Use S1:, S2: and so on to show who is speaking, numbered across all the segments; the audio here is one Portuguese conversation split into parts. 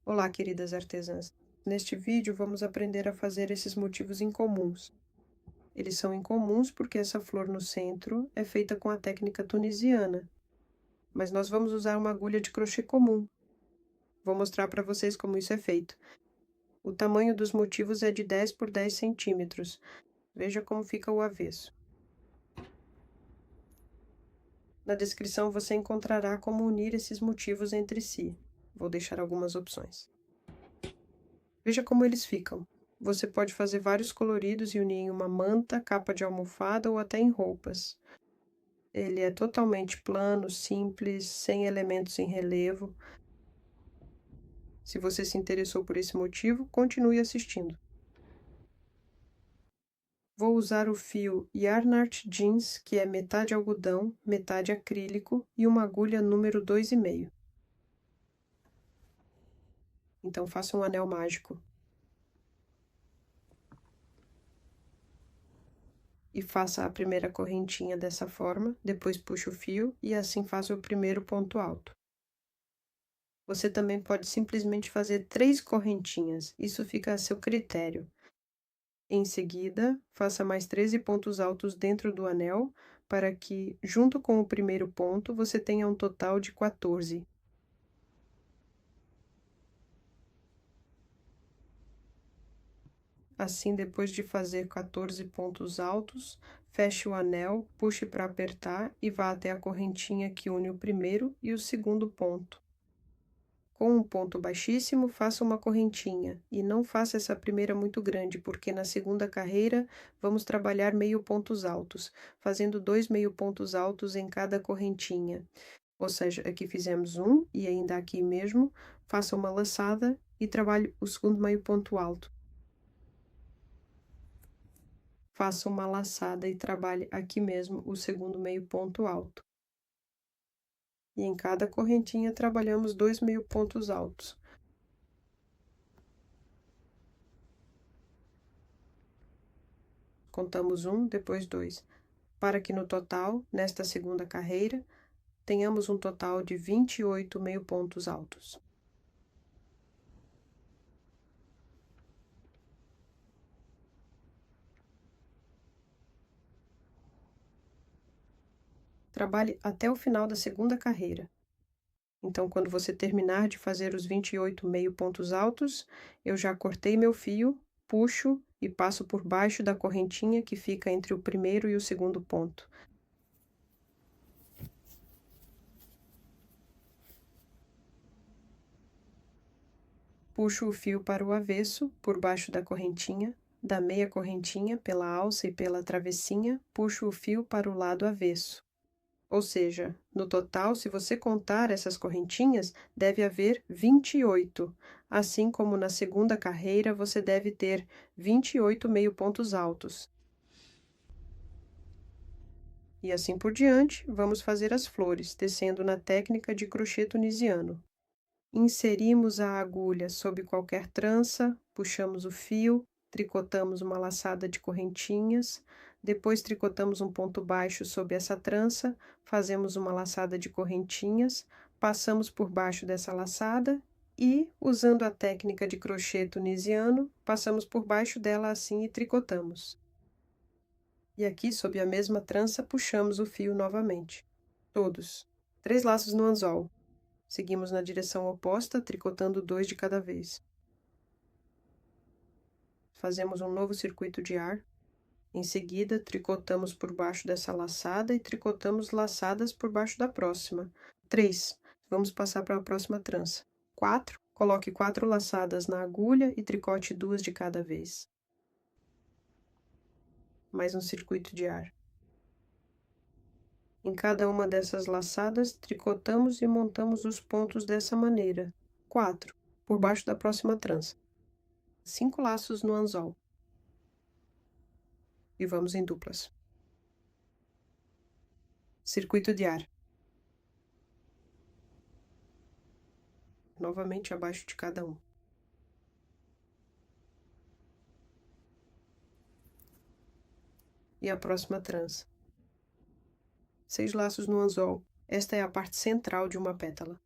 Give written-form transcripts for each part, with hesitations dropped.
S1: Olá, queridas artesãs. Neste vídeo, vamos aprender a fazer esses motivos incomuns. Eles são incomuns porque essa flor no centro é feita com a técnica tunisiana, mas nós vamos usar uma agulha de crochê comum. Vou mostrar para vocês como isso é feito. O tamanho dos motivos é de 10 por 10 centímetros. Veja como fica o avesso. Na descrição você encontrará como unir esses motivos entre si. Vou deixar algumas opções. Veja como eles ficam. Você pode fazer vários coloridos e unir em uma manta, capa de almofada ou até em roupas. Ele é totalmente plano, simples, sem elementos em relevo. Se você se interessou por esse motivo, continue assistindo. Vou usar o fio Yarn Art Jeans, que é metade algodão, metade acrílico, e uma agulha número 2,5. Então faça um anel mágico. E faça a primeira correntinha dessa forma, depois puxe o fio e assim faça o primeiro ponto alto. Você também pode simplesmente fazer 3 correntinhas, isso fica a seu critério. Em seguida, faça mais 13 pontos altos dentro do anel, para que, junto com o primeiro ponto, você tenha um total de 14. Assim, depois de fazer 14 pontos altos, feche o anel, puxe para apertar e vá até a correntinha que une o primeiro e o segundo ponto. Com um ponto baixíssimo, faça uma correntinha, e não faça essa primeira muito grande, porque na segunda carreira vamos trabalhar meio pontos altos, fazendo 2 meio pontos altos em cada correntinha. Ou seja, aqui fizemos um, e ainda aqui mesmo, faça uma laçada e trabalhe o segundo meio ponto alto. Faça uma laçada e trabalhe aqui mesmo o segundo meio ponto alto. E em cada correntinha trabalhamos 2 meio pontos altos. Contamos 1, depois 2, para que no total, nesta segunda carreira, tenhamos um total de 28 meio pontos altos. Trabalhe até o final da segunda carreira. Então, quando você terminar de fazer os 28 meio pontos altos, eu já cortei meu fio, puxo e passo por baixo da correntinha que fica entre o primeiro e o segundo ponto. Puxo o fio para o avesso, por baixo da correntinha, da meia correntinha, pela alça e pela travessinha, puxo o fio para o lado avesso. Ou seja, no total, se você contar essas correntinhas, deve haver 28. Assim como na segunda carreira, você deve ter 28 meio pontos altos. E assim por diante, vamos fazer as flores, tecendo na técnica de crochê tunisiano. Inserimos a agulha sob qualquer trança, puxamos o fio, tricotamos uma laçada de correntinhas, depois tricotamos um ponto baixo sob essa trança, fazemos uma laçada de correntinhas, passamos por baixo dessa laçada e, usando a técnica de crochê tunisiano, passamos por baixo dela assim e tricotamos. E aqui, sob a mesma trança, puxamos o fio novamente. Todos. 3 laços no anzol. Seguimos na direção oposta, tricotando 2 de cada vez. Fazemos um novo circuito de ar. Em seguida, tricotamos por baixo dessa laçada e tricotamos laçadas por baixo da próxima. 3. Vamos passar para a próxima trança. 4. Coloque 4 laçadas na agulha e tricote 2 de cada vez. Mais um circuito de ar. Em cada uma dessas laçadas, tricotamos e montamos os pontos dessa maneira. 4. Por baixo da próxima trança. 5 laços no anzol. E vamos em duplas. Circuito de ar. Novamente abaixo de cada um. E a próxima trança. 6 laços no anzol. Esta é a parte central de uma pétala.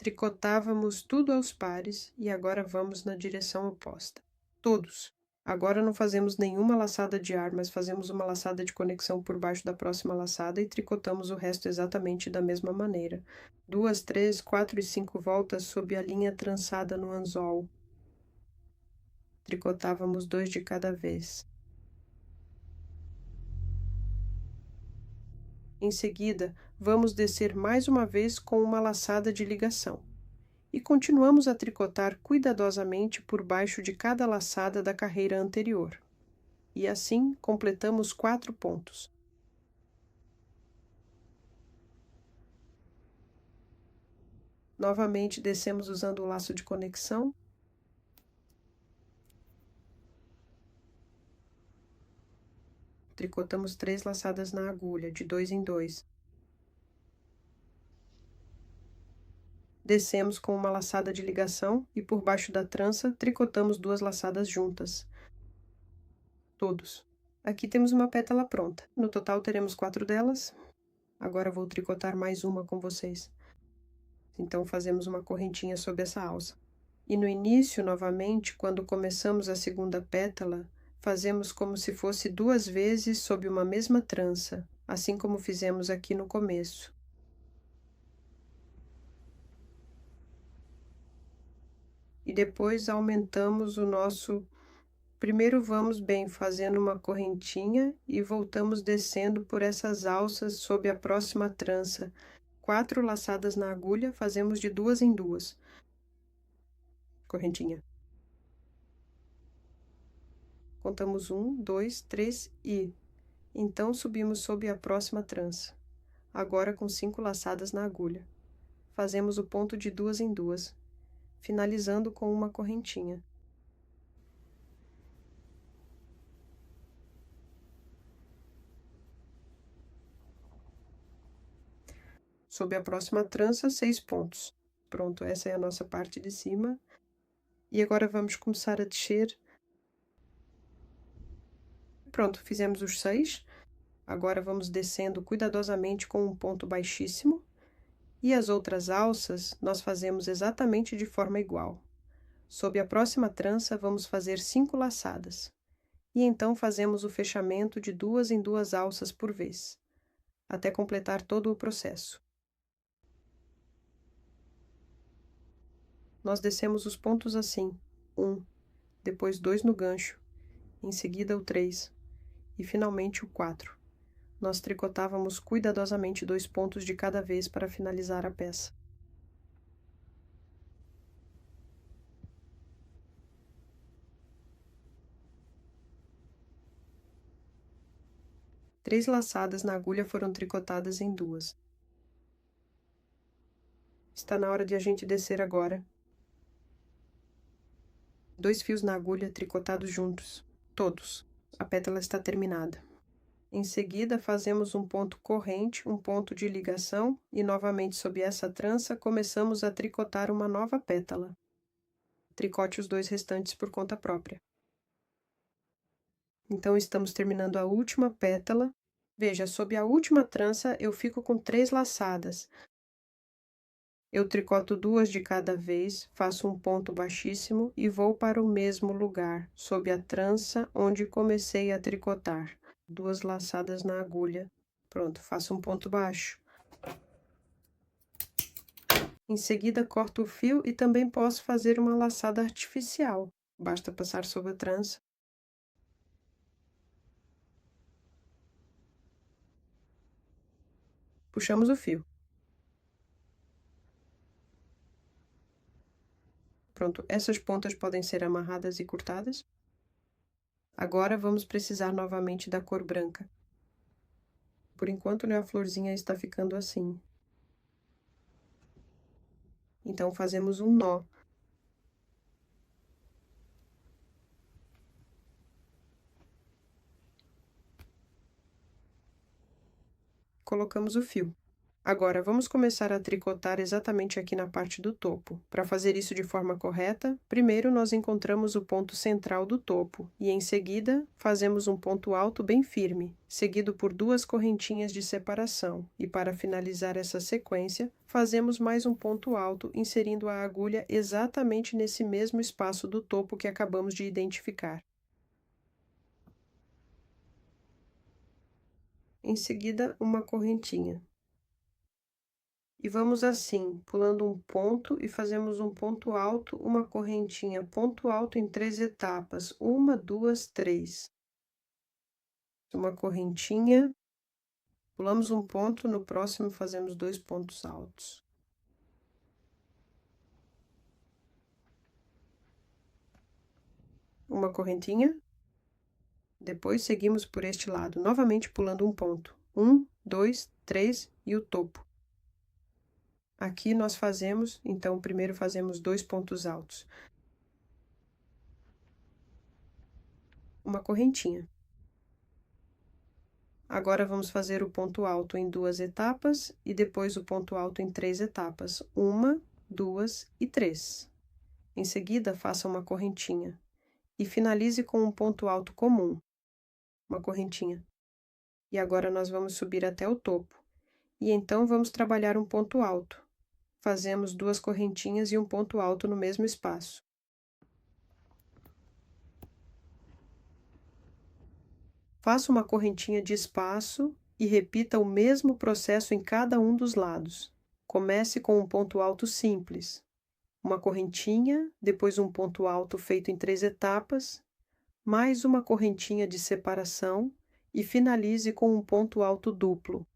S1: Tricotávamos tudo aos pares e agora vamos na direção oposta. Todos. Agora não fazemos nenhuma laçada de ar, mas fazemos uma laçada de conexão por baixo da próxima laçada e tricotamos o resto exatamente da mesma maneira. 2, 3, 4 e 5 voltas sob a linha trançada no anzol. Tricotávamos 2 de cada vez. Em seguida, vamos descer mais uma vez com uma laçada de ligação. E continuamos a tricotar cuidadosamente por baixo de cada laçada da carreira anterior. E assim completamos 4 pontos. Novamente descemos usando o laço de conexão. Tricotamos 3 laçadas na agulha, de 2 em 2. Descemos com uma laçada de ligação e por baixo da trança tricotamos 2 laçadas juntas. Todos. Aqui temos uma pétala pronta. No total teremos 4 delas. Agora vou tricotar mais uma com vocês. Então fazemos uma correntinha sob essa alça. E no início, novamente, quando começamos a segunda pétala, fazemos como se fosse 2 vezes sob uma mesma trança, assim como fizemos aqui no começo. E depois aumentamos o nosso... Primeiro vamos bem fazendo uma correntinha e voltamos descendo por essas alças sob a próxima trança. 4 laçadas na agulha, fazemos de 2 em 2. Correntinha. Contamos 1, 2, 3 e... Então subimos sob a próxima trança. Agora com 5 laçadas na agulha. Fazemos o ponto de 2 em 2, finalizando com uma correntinha. Sob a próxima trança, 6 pontos. Pronto, essa é a nossa parte de cima. E agora vamos começar a descer. Pronto, fizemos os 6. Agora vamos descendo cuidadosamente com um ponto baixíssimo. E as outras alças nós fazemos exatamente de forma igual. Sob a próxima trança, vamos fazer 5 laçadas. E então fazemos o fechamento de 2 em 2 alças por vez, até completar todo o processo. Nós descemos os pontos assim, 1, depois 2 no gancho, em seguida o 3 e finalmente o 4. Nós tricotávamos cuidadosamente 2 pontos de cada vez para finalizar a peça. Três laçadas na agulha foram tricotadas em 2. Está na hora de a gente descer agora. 2 fios na agulha tricotados juntos, todos. A pétala está terminada. Em seguida, fazemos um ponto corrente, um ponto de ligação, e novamente sob essa trança, começamos a tricotar uma nova pétala. Tricote os 2 restantes por conta própria. Então, estamos terminando a última pétala. Veja, sob a última trança, eu fico com 3 laçadas. Eu tricoto 2 de cada vez, faço um ponto baixíssimo e vou para o mesmo lugar, sob a trança onde comecei a tricotar. 2 laçadas na agulha. Pronto, faço um ponto baixo. Em seguida, corto o fio e também posso fazer uma laçada artificial. Basta passar sob a trança. Puxamos o fio. Pronto, essas pontas podem ser amarradas e cortadas. Agora vamos precisar novamente da cor branca. Por enquanto, né, a florzinha está ficando assim. Então, fazemos um nó. Colocamos o fio. Agora, vamos começar a tricotar exatamente aqui na parte do topo. Para fazer isso de forma correta, primeiro nós encontramos o ponto central do topo e, em seguida, fazemos um ponto alto bem firme, seguido por duas correntinhas de separação. E para finalizar essa sequência, fazemos mais um ponto alto, inserindo a agulha exatamente nesse mesmo espaço do topo que acabamos de identificar. Em seguida, uma correntinha. E vamos assim, pulando um ponto e fazemos um ponto alto, uma correntinha, ponto alto em 3 etapas, uma, 2, 3. Uma correntinha, pulamos um ponto, no próximo fazemos 2 pontos altos. Uma correntinha, depois seguimos por este lado, novamente pulando um ponto. 1, 2, 3 e o topo. Aqui nós fazemos, então, primeiro fazemos 2 pontos altos. Uma correntinha. Agora vamos fazer o ponto alto em 2 etapas e depois o ponto alto em 3 etapas, 1, 2 e 3. Em seguida, faça uma correntinha e finalize com um ponto alto comum, uma correntinha. E agora nós vamos subir até o topo. E então vamos trabalhar um ponto alto. Fazemos 2 correntinhas e um ponto alto no mesmo espaço. Faça uma correntinha de espaço e repita o mesmo processo em cada um dos lados. Comece com um ponto alto simples, uma correntinha, depois um ponto alto feito em 3 etapas, mais uma correntinha de separação e finalize com um ponto alto duplo.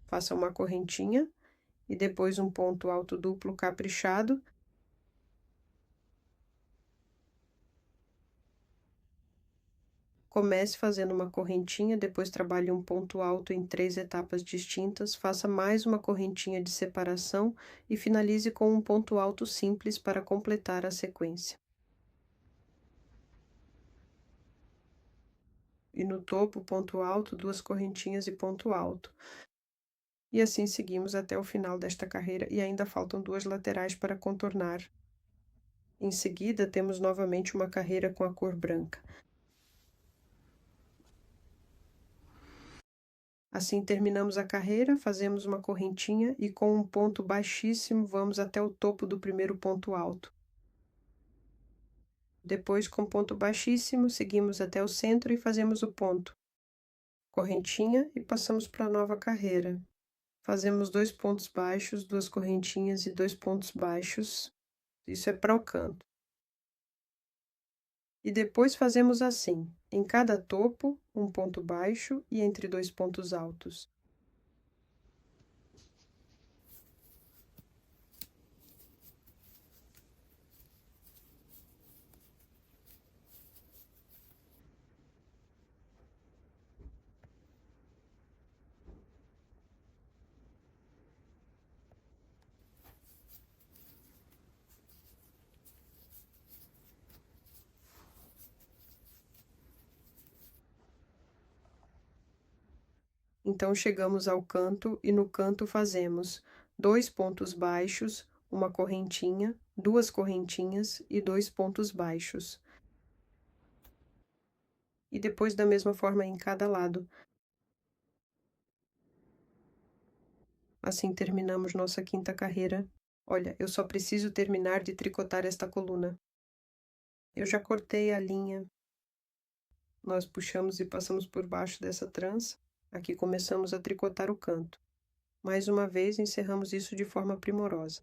S1: Faça uma correntinha e depois um ponto alto duplo caprichado. Comece fazendo uma correntinha, depois trabalhe um ponto alto em 3 etapas distintas, faça mais uma correntinha de separação e finalize com um ponto alto simples para completar a sequência. E no topo, ponto alto, 2 correntinhas e ponto alto. E assim seguimos até o final desta carreira e ainda faltam 2 laterais para contornar. Em seguida, temos novamente uma carreira com a cor branca. Assim terminamos a carreira, fazemos uma correntinha e com um ponto baixíssimo vamos até o topo do primeiro ponto alto. Depois, com ponto baixíssimo, seguimos até o centro e fazemos o ponto. Correntinha e passamos para a nova carreira. Fazemos 2 pontos baixos, 2 correntinhas e 2 pontos baixos. Isso é para o canto. E depois fazemos assim, em cada topo, um ponto baixo e entre 2 pontos altos. Então, chegamos ao canto e no canto fazemos 2 pontos baixos, uma correntinha, 2 correntinhas e 2 pontos baixos. E depois da mesma forma em cada lado. Assim terminamos nossa quinta carreira. Olha, eu só preciso terminar de tricotar esta coluna. Eu já cortei a linha. Nós puxamos e passamos por baixo dessa trança. Aqui começamos a tricotar o canto. Mais uma vez, encerramos isso de forma primorosa.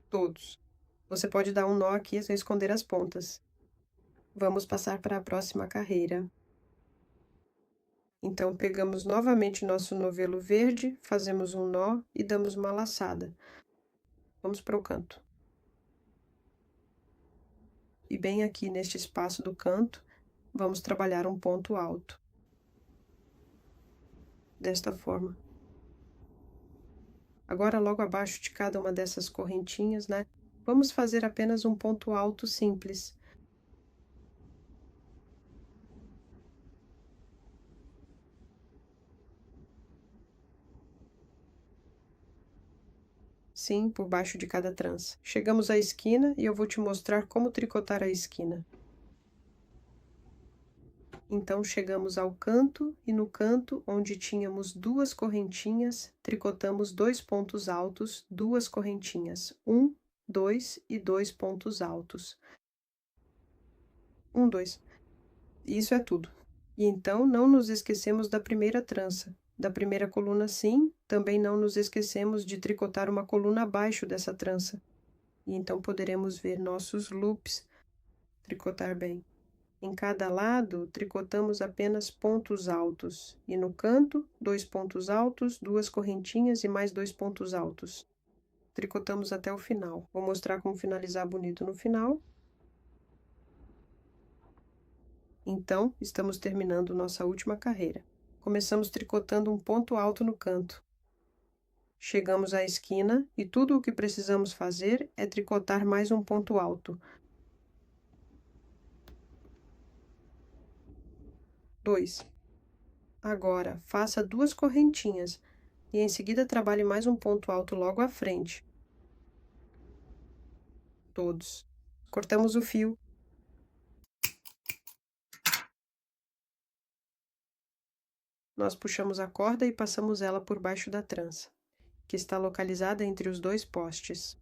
S1: Todos. Você pode dar um nó aqui sem esconder as pontas. Vamos passar para a próxima carreira. Então, pegamos novamente nosso novelo verde, fazemos um nó e damos uma laçada. Vamos para o canto. E bem aqui neste espaço do canto, vamos trabalhar um ponto alto. Desta forma. Agora, logo abaixo de cada uma dessas correntinhas, né? vamos fazer apenas um ponto alto simples. Sim, por baixo de cada trança. Chegamos à esquina e eu vou te mostrar como tricotar a esquina. Então, chegamos ao canto e no canto, onde tínhamos duas correntinhas, tricotamos 2 pontos altos, 2 correntinhas, 1, 2 e 2 pontos altos. 1, 2. Isso é tudo. E então, não nos esquecemos da primeira trança. Da primeira coluna, sim, também não nos esquecemos de tricotar uma coluna abaixo dessa trança. E então poderemos ver nossos loops tricotar bem. Em cada lado, tricotamos apenas pontos altos, e no canto, 2 pontos altos, 2 correntinhas e mais 2 pontos altos. Tricotamos até o final. Vou mostrar como finalizar bonito no final. Então, estamos terminando nossa última carreira. Começamos tricotando um ponto alto no canto. Chegamos à esquina e tudo o que precisamos fazer é tricotar mais um ponto alto. 2. Agora, faça 2 correntinhas e em seguida trabalhe mais um ponto alto logo à frente. Todos. Cortamos o fio. Nós puxamos a corda e passamos ela por baixo da trança, que está localizada entre os 2 postes.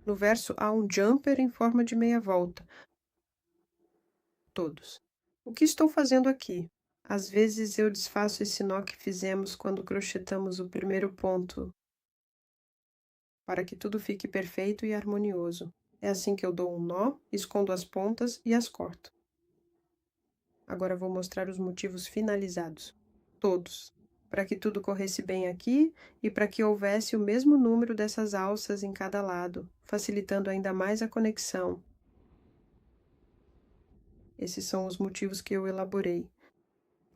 S1: No verso há um jumper em forma de meia volta. Todos. O que estou fazendo aqui? Às vezes eu desfaço esse nó que fizemos quando crochetamos o primeiro ponto, para que tudo fique perfeito e harmonioso. É assim que eu dou um nó, escondo as pontas e as corto. Agora vou mostrar os motivos finalizados. Todos. Para que tudo corresse bem aqui e para que houvesse o mesmo número dessas alças em cada lado, facilitando ainda mais a conexão. Esses são os motivos que eu elaborei.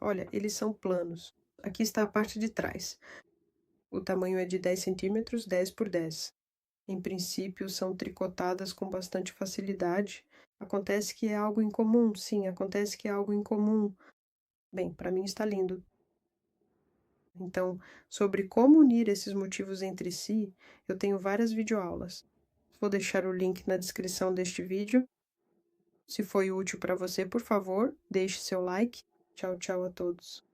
S1: Olha, eles são planos. Aqui está a parte de trás. O tamanho é de 10 centímetros, 10 por 10. Em princípio, são tricotadas com bastante facilidade. Acontece que é algo incomum, sim, acontece que é algo incomum. Bem, para mim está lindo. Então, sobre como unir esses motivos entre si, eu tenho várias videoaulas. Vou deixar o link na descrição deste vídeo. Se foi útil para você, por favor, deixe seu like. Tchau, tchau a todos.